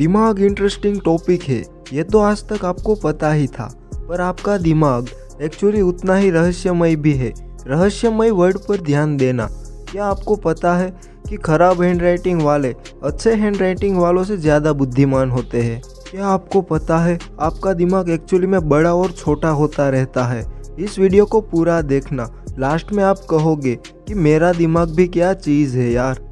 दिमाग interesting topic है, ये तो आज तक आपको पता ही था, पर आपका दिमाग एक्चुअली उतना ही रहस्यमय भी है। रहस्यमय वर्ड पर ध्यान देना। क्या आपको पता है कि खराब हैंडराइटिंग वाले अच्छे हैंडराइटिंग वालों से ज़्यादा बुद्धिमान होते हैं? क्या आपको पता है आपका दिमाग एक्चुअली में बड़ा और छोटा होता रहता है? इस वीडियो को पूरा देखना, लास्ट में आप कहोगे कि मेरा दिमाग भी क्या चीज़ है यार।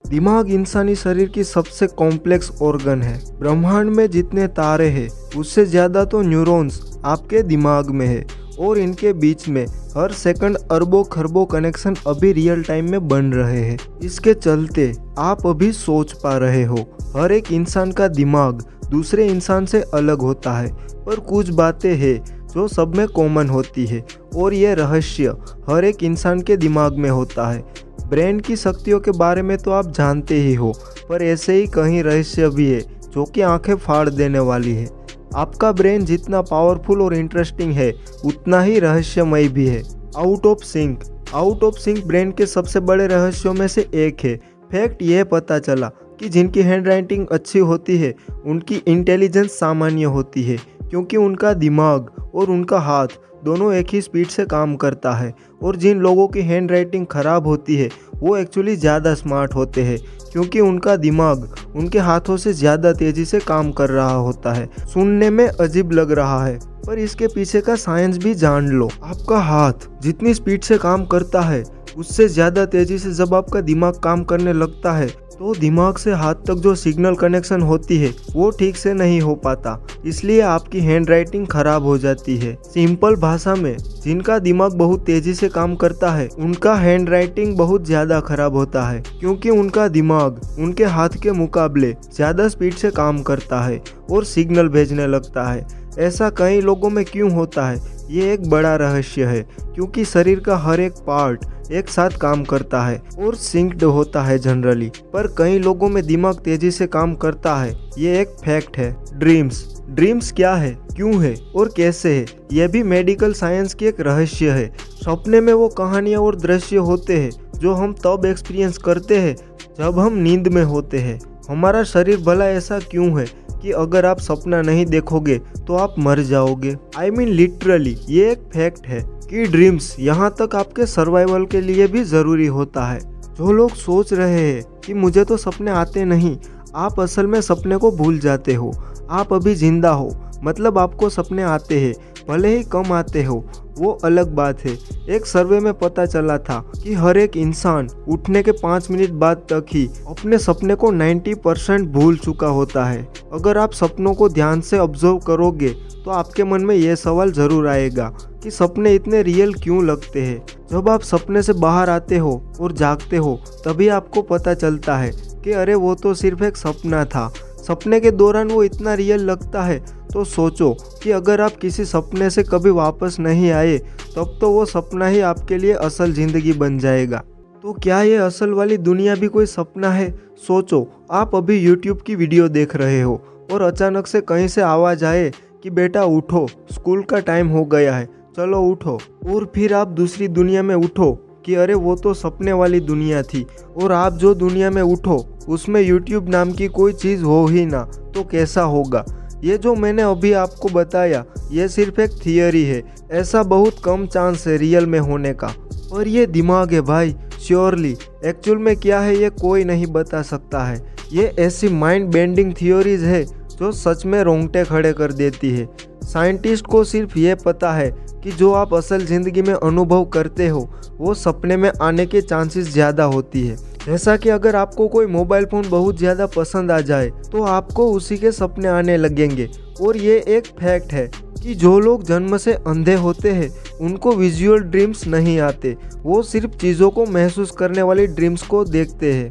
दिमाग इंसानी शरीर की सबसे कॉम्प्लेक्स ऑर्गन है। ब्रह्मांड में जितने तारे हैं उससे ज़्यादा तो न्यूरॉन्स आपके दिमाग में है और इनके बीच में हर सेकंड अरबों खरबों कनेक्शन अभी रियल टाइम में बन रहे हैं। इसके चलते आप अभी सोच पा रहे हो, हर एक इंसान का दिमाग दूसरे इंसान से अलग होता है, पर कुछ बातें हैं जो सब में कॉमन होती है और ये रहस्य हर एक इंसान के दिमाग में होता है। ब्रेन की शक्तियों के बारे में तो आप जानते ही हो, पर ऐसे ही कहीं रहस्य भी है जो कि आंखें फाड़ देने वाली है। आपका ब्रेन जितना पावरफुल और इंटरेस्टिंग है उतना ही रहस्यमय भी है। आउट ऑफ सिंक ब्रेन के सबसे बड़े रहस्यों में से एक है। फैक्ट यह पता चला कि जिनकी हैंडराइटिंग अच्छी होती है उनकी इंटेलिजेंस सामान्य होती है, क्योंकि उनका दिमाग और उनका हाथ दोनों एक ही स्पीड से काम करता है। और जिन लोगों की हैंडराइटिंग खराब होती है वो एक्चुअली ज़्यादा स्मार्ट होते हैं, क्योंकि उनका दिमाग उनके हाथों से ज़्यादा तेज़ी से काम कर रहा होता है। सुनने में अजीब लग रहा है, पर इसके पीछे का साइंस भी जान लो। आपका हाथ जितनी स्पीड से काम करता है उससे ज़्यादा तेज़ी से जब आपका दिमाग काम करने लगता है तो दिमाग से हाथ तक जो सिग्नल कनेक्शन होती है वो ठीक से नहीं हो पाता, इसलिए आपकी हैंडराइटिंग खराब हो जाती है। सिंपल भाषा में, जिनका दिमाग बहुत तेजी से काम करता है उनका हैंडराइटिंग बहुत ज़्यादा खराब होता है, क्योंकि उनका दिमाग उनके हाथ के मुकाबले ज़्यादा स्पीड से काम करता है और सिग्नल भेजने लगता है। ऐसा कई लोगों में क्यों होता है, ये एक बड़ा रहस्य है, क्योंकि शरीर का हर एक पार्ट एक साथ काम करता है और सिंक्ड होता है जनरली, पर कई लोगों में दिमाग तेजी से काम करता है। ये एक फैक्ट है। ड्रीम्स क्या है, क्यों है और कैसे है, यह भी मेडिकल साइंस की एक रहस्य है। सपने में वो कहानियाँ और दृश्य होते हैं जो हम तब एक्सपीरियंस करते हैं जब हम नींद में होते हैं। हमारा शरीर भला ऐसा क्यों है कि अगर आप सपना नहीं देखोगे तो आप मर जाओगे। लिटरली ये एक फैक्ट है कि ड्रीम्स यहाँ तक आपके सर्वाइवल के लिए भी ज़रूरी होता है। जो लोग सोच रहे हैं कि मुझे तो सपने आते नहीं, आप असल में सपने को भूल जाते हो। आप अभी जिंदा हो, मतलब आपको सपने आते हैं, भले ही कम आते हो, वो अलग बात है। एक सर्वे में पता चला था कि हर एक इंसान उठने के 5 मिनट बाद तक ही अपने सपने को 90% भूल चुका होता है। अगर आप सपनों को ध्यान से ऑब्जर्व करोगे तो आपके मन में यह सवाल जरूर आएगा कि सपने इतने रियल क्यों लगते हैं। जब आप सपने से बाहर आते हो और जागते हो तभी आपको पता चलता है कि अरे वो तो सिर्फ एक सपना था। सपने के दौरान वो इतना रियल लगता है, तो सोचो कि अगर आप किसी सपने से कभी वापस नहीं आए तब तो वो सपना ही आपके लिए असल ज़िंदगी बन जाएगा। तो क्या ये असल वाली दुनिया भी कोई सपना है? सोचो, आप अभी YouTube की वीडियो देख रहे हो और अचानक से कहीं से आवाज़ आए कि बेटा उठो, स्कूल का टाइम हो गया है, चलो उठो। और फिर आप दूसरी दुनिया में उठो कि अरे वो तो सपने वाली दुनिया थी, और आप जो दुनिया में उठो उसमें YouTube नाम की कोई चीज़ हो ही ना, तो कैसा होगा? ये जो मैंने अभी आपको बताया ये सिर्फ एक थियरी है, ऐसा बहुत कम चांस है रियल में होने का। और ये दिमाग है भाई, श्योरली। एक्चुअल में क्या है ये कोई नहीं बता सकता है। ये ऐसी माइंड बेंडिंग थियोरीज है जो सच में रोंगटे खड़े कर देती है। साइंटिस्ट को सिर्फ ये पता है कि जो आप असल ज़िंदगी में अनुभव करते हो वो सपने में आने के चांसेस ज़्यादा होती है। जैसा कि अगर आपको कोई मोबाइल फ़ोन बहुत ज़्यादा पसंद आ जाए तो आपको उसी के सपने आने लगेंगे। और ये एक फैक्ट है कि जो लोग जन्म से अंधे होते हैं उनको विजुअल ड्रीम्स नहीं आते, वो सिर्फ चीज़ों को महसूस करने वाली ड्रीम्स को देखते हैं।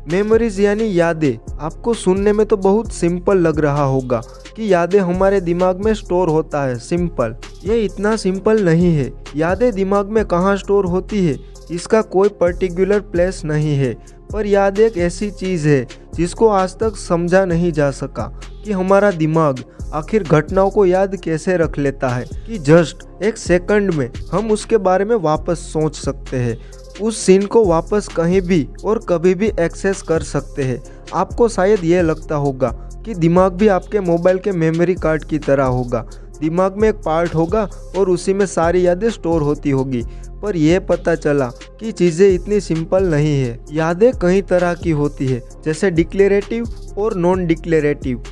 मेमोरीज यानी यादें। आपको सुनने में तो बहुत सिंपल लग रहा होगा कि यादें हमारे दिमाग में स्टोर होता है। सिंपल, ये इतना सिंपल नहीं है। यादें दिमाग में कहाँ स्टोर होती है इसका कोई पर्टिकुलर प्लेस नहीं है, पर याद एक ऐसी चीज़ है जिसको आज तक समझा नहीं जा सका कि हमारा दिमाग आखिर घटनाओं को याद कैसे रख लेता है कि जस्ट एक सेकंड में हम उसके बारे में वापस सोच सकते हैं, उस सीन को वापस कहीं भी और कभी भी एक्सेस कर सकते हैं। आपको शायद ये लगता होगा कि दिमाग भी आपके मोबाइल के मेमोरी कार्ड की तरह होगा। दिमाग में एक पार्ट होगा और उसी में सारी यादें स्टोर होती होगी, पर यह पता चला कि चीज़ें इतनी सिंपल नहीं है। यादें कई तरह की होती है, जैसे डिक्लेरेटिव और नॉन डिक्लेरेटिव।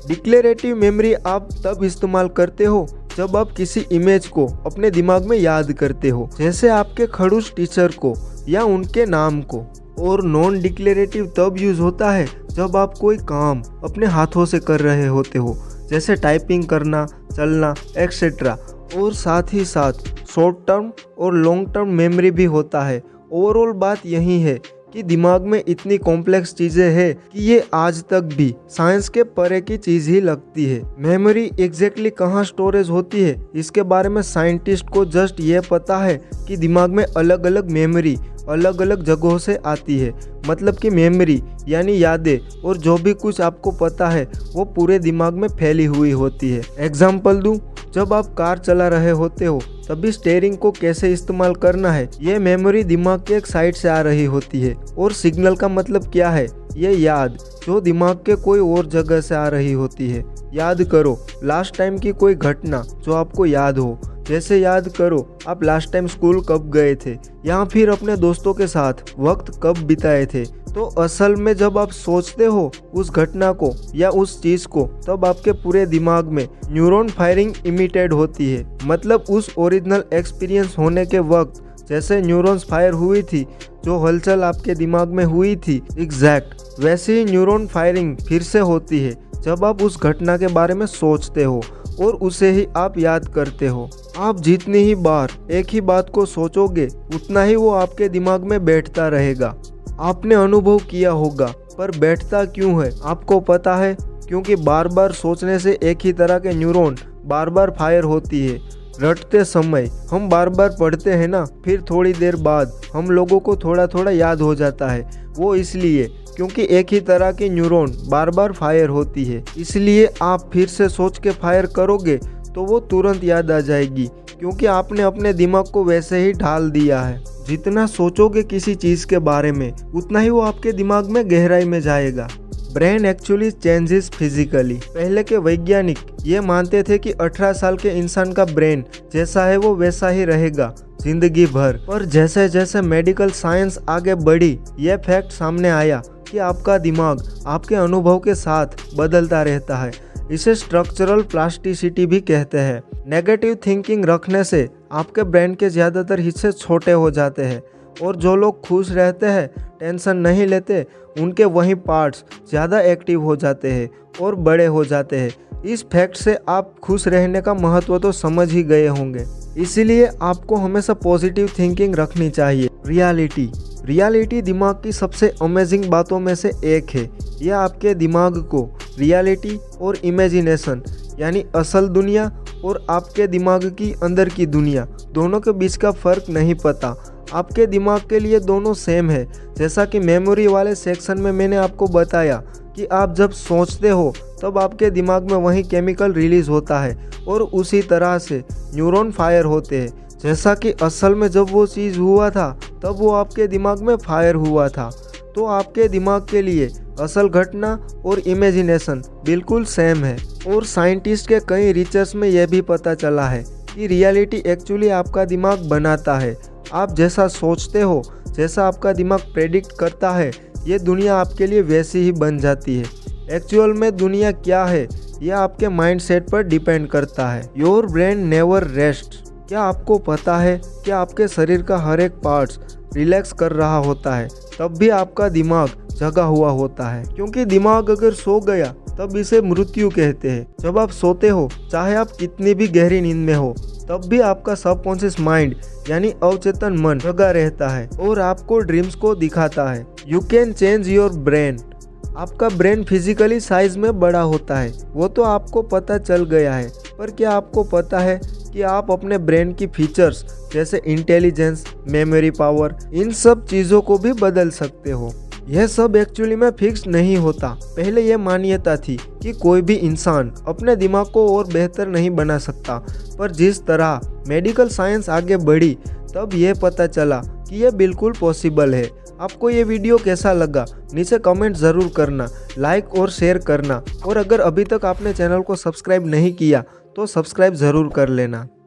डिक्लेरेटिव मेमोरी आप तब इस्तेमाल करते हो जब आप किसी इमेज को अपने दिमाग में याद करते हो, जैसे आपके खड़ूस टीचर को या उनके नाम को। और नॉन डिक्लेरेटिव तब यूज होता है जब आप कोई काम अपने हाथों से कर रहे होते हो, जैसे टाइपिंग करना, चलना एक्सेट्रा। और साथ ही साथ शॉर्ट टर्म और लॉन्ग टर्म मेमोरी भी होता है। ओवरऑल बात यही है कि दिमाग में इतनी कॉम्प्लेक्स चीज़ें हैं कि ये आज तक भी साइंस के परे की चीज़ ही लगती है। मेमोरी एग्जैक्टली कहाँ स्टोरेज होती है इसके बारे में साइंटिस्ट को जस्ट ये पता है कि दिमाग में अलग अलग मेमोरी अलग अलग जगहों से आती है। मतलब कि मेमोरी यानी यादें और जो भी कुछ आपको पता है वो पूरे दिमाग में फैली हुई होती है। एग्जाम्पल दूँ, जब आप कार चला रहे होते हो तभी स्टीयरिंग को कैसे इस्तेमाल करना है, ये मेमोरी दिमाग के एक साइड से आ रही होती है। और सिग्नल का मतलब क्या है, ये याद जो दिमाग के कोई और जगह से आ रही होती है। याद करो लास्ट टाइम की कोई घटना जो आपको याद हो, जैसे याद करो आप लास्ट टाइम स्कूल कब गए थे या फिर अपने दोस्तों के साथ वक्त कब बिताए थे। तो असल में जब आप सोचते हो उस घटना को या उस चीज़ को, तब आपके पूरे दिमाग में न्यूरॉन फायरिंग इमिटेड होती है। मतलब उस ओरिजिनल एक्सपीरियंस होने के वक्त जैसे न्यूरॉन्स फायर हुई थी, जो हलचल आपके दिमाग में हुई थी एग्जैक्ट वैसे ही न्यूरॉन फायरिंग फिर से होती है जब आप उस घटना के बारे में सोचते हो और उसे ही आप याद करते हो। आप जितनी ही बार एक ही बात को सोचोगे उतना ही वो आपके दिमाग में बैठता रहेगा। आपने अनुभव किया होगा, पर बैठता क्यों है आपको पता है? क्योंकि बार बार सोचने से एक ही तरह के न्यूरॉन बार बार फायर होती है। रटते समय हम बार बार पढ़ते हैं ना, फिर थोड़ी देर बाद हम लोगों को थोड़ा थोड़ा याद हो जाता है। वो इसलिए क्योंकि एक ही तरह की न्यूरॉन बार बार फायर होती है। इसलिए आप फिर से सोच के फायर करोगे तो वो तुरंत याद आ जाएगी, क्योंकि आपने अपने दिमाग को वैसे ही ढाल दिया है। जितना सोचोगे किसी चीज़ के बारे में उतना ही वो आपके दिमाग में गहराई में जाएगा। Brain actually changes physically. पहले के वैज्ञानिक ये मानते थे कि 18 साल के इंसान का ब्रेन जैसा है वो वैसा ही रहेगा जिंदगी भर। पर जैसे जैसे मेडिकल साइंस आगे बढ़ी, ये फैक्ट सामने आया कि आपका दिमाग आपके अनुभव के साथ बदलता रहता है। इसे स्ट्रक्चरल प्लास्टिसिटी भी कहते हैं। नेगेटिव थिंकिंग रखने से आपके ब्रेन के ज़्यादातर हिस्से छोटे हो जाते हैं, और जो लोग खुश रहते हैं, टेंशन नहीं लेते, उनके वही पार्ट्स ज़्यादा एक्टिव हो जाते हैं और बड़े हो जाते हैं। इस फैक्ट से आप खुश रहने का महत्व तो समझ ही गए होंगे। इसीलिए आपको हमेशा पॉजिटिव थिंकिंग रखनी चाहिए। रियलिटी दिमाग की सबसे अमेजिंग बातों में से एक है। यह आपके दिमाग को रियलिटी और इमेजिनेशन यानी असल दुनिया और आपके दिमाग की अंदर की दुनिया दोनों के बीच का फ़र्क नहीं पता। आपके दिमाग के लिए दोनों सेम है। जैसा कि मेमोरी वाले सेक्शन में मैंने आपको बताया कि आप जब सोचते हो तब आपके दिमाग में वही केमिकल रिलीज होता है और उसी तरह से न्यूरॉन फायर होते हैं। जैसा कि असल में जब वो चीज़ हुआ था तब वो आपके दिमाग में फायर हुआ था। तो आपके दिमाग के लिए असल घटना और इमेजिनेशन बिल्कुल सेम है। और साइंटिस्ट के कई रिसर्च में यह भी पता चला है कि रियलिटी एक्चुअली आपका दिमाग बनाता है। आप जैसा सोचते हो, जैसा आपका दिमाग प्रेडिक्ट करता है, ये दुनिया आपके लिए वैसी ही बन जाती है। एक्चुअल में दुनिया क्या है यह आपके माइंडसेट पर डिपेंड करता है। Your brain never rest. क्या आपको पता है कि आपके शरीर का हर एक पार्ट्स रिलैक्स कर रहा होता है, तब भी आपका दिमाग जगा हुआ होता है। क्योंकि दिमाग अगर सो गया तब इसे मृत्यु कहते हैं। जब आप सोते हो, चाहे आप कितनी भी गहरी नींद में हो, तब भी आपका सबकॉन्शियस माइंड यानी अवचेतन मन जगा रहता है और आपको ड्रीम्स को दिखाता है। You can change your brain. आपका ब्रेन फिजिकली साइज में बड़ा होता है, वो तो आपको पता चल गया है। पर क्या आपको पता है कि आप अपने ब्रेन की फीचर्स जैसे इंटेलिजेंस, मेमोरी पावर, इन सब चीज़ों को भी बदल सकते हो। यह सब एक्चुअली में फिक्स नहीं होता। पहले यह मान्यता थी कि कोई भी इंसान अपने दिमाग को और बेहतर नहीं बना सकता, पर जिस तरह मेडिकल साइंस आगे बढ़ी तब यह पता चला कि यह बिल्कुल पॉसिबल है। आपको ये वीडियो कैसा लगा नीचे कमेंट ज़रूर करना, लाइक और शेयर करना, और अगर अभी तक आपने चैनल को सब्सक्राइब नहीं किया तो सब्सक्राइब ज़रूर कर लेना।